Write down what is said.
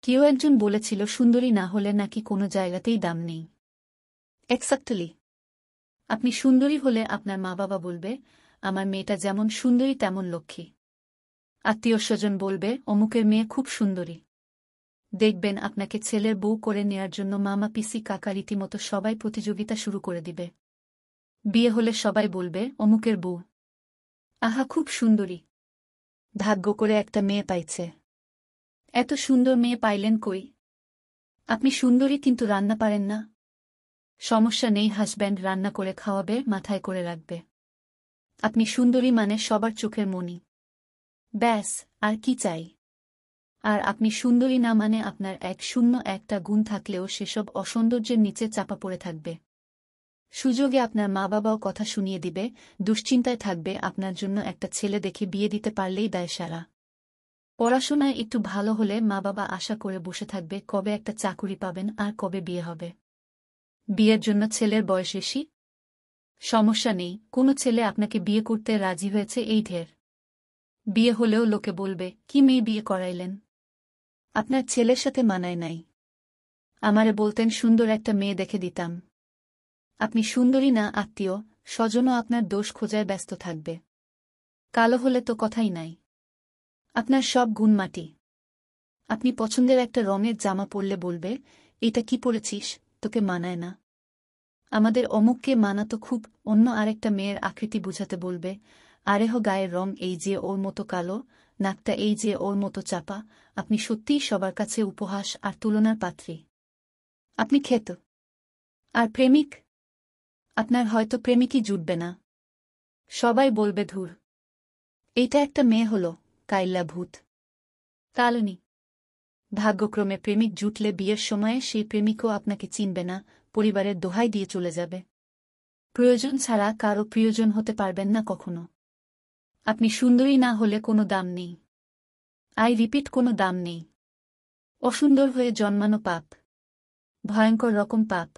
কেউ একজন বলেছিল সুন্দরী না হলে নাকি কোনো জায়গাতেই দাম নেই। এক্স্যাক্টলি। আপনি সুন্দরী হলে আপনার মা বাবা বলবে, আমার মেয়েটা যেমন সুন্দরী তেমন লক্ষ্মী। আত্মীয়স্বজন বলবে, অমুকের মেয়ে খুব সুন্দরী। দেখবেন আপনাকে ছেলের বউ করে নেয়ার জন্য মামা পিসি কাকা রীতিমতো সবাই প্রতিযোগিতা শুরু করে দিবে। বিয়ে হলে সবাই বলবে, অমুকের বউ আহা খুব সুন্দরী, ভাগ্য করে একটা মেয়ে পাইছে। এত সুন্দর মেয়ে পাইলেন কই? আপনি সুন্দরী কিন্তু রান্না পারেন না। সমস্যা নেই, হাজব্যান্ড রান্না করে খাওয়াবে, মাথায় করে রাখবে। আপনি সুন্দরী মানে সবার চোখের মণি। ব্যাস, আর কি চাই? আর আপনি সুন্দরী না মানে আপনার একটা গুণ থাকলেও সেসব অসৌন্দর্যের নিচে চাপা পড়ে থাকবে। সুযোগে আপনার মা বাবাও কথা শুনিয়ে দিবে, দুশ্চিন্তায় থাকবে, আপনার জন্য একটা ছেলে দেখে বিয়ে দিতে পারলেই দায় সারা। পড়াশোনায় একটু ভালো হলে মা বাবা আশা করে বসে থাকবে কবে একটা চাকুরি পাবেন আর কবে বিয়ে হবে। বিয়ের জন্য ছেলের বয়স বেশি? সমস্যা নেই, কোনো ছেলে আপনাকে বিয়ে করতে রাজি হয়েছে এই ঢের। বিয়ে হলেও লোকে বলবে, কি মেয়ে বিয়ে করাইলেন, আপনার ছেলের সাথে মানায় নাই। আমারে বলতেন সুন্দর একটা মেয়ে দেখে দিতাম। আপনি সুন্দরী না, আত্মীয় স্বজনও আপনার দোষ খোঁজায় ব্যস্ত থাকবে। কালো হলে তো কথাই নাই। আপনার সব গুণ মাটি। আপনি পছন্দের একটা রঙের জামা পরলে বলবে, এটা কি পরেছিস, তোকে মানায় না। আমাদের অমুককে মানাতো খুব, অন্য আরেকটা মেয়ের আকৃতি বুঝাতে বলবে, আরেহ গায়ের রং এই যে ওর মতো কালো, নাকটা এই যে ওর মতো চাপা। আপনি সত্যিই সবার কাছে উপহাস আর তুলনার পাত্রী। আপনি খেত। আর প্রেমিক? আপনার হয়তো প্রেমিকই জুটবে না। সবাই বলবে, ধুর, এইটা একটা মেয়ে হল, কাইল্লা ভূত। কালনি। ভাগ্যক্রমে প্রেমিক জুটলে বিয়ের সময়ে সেই প্রেমিকও আপনাকে চিনবে না, পরিবারের দোহাই দিয়ে চলে যাবে। প্রয়োজন ছাড়া কারো প্রিয়জন হতে পারবেন না কখনো। আপনি সুন্দরী না হলে কোনো দাম নেই। আই রিপিট, কোনো দাম নেই। অসুন্দর হয়ে জন্মানো পাপ, ভয়ঙ্কর রকম পাপ।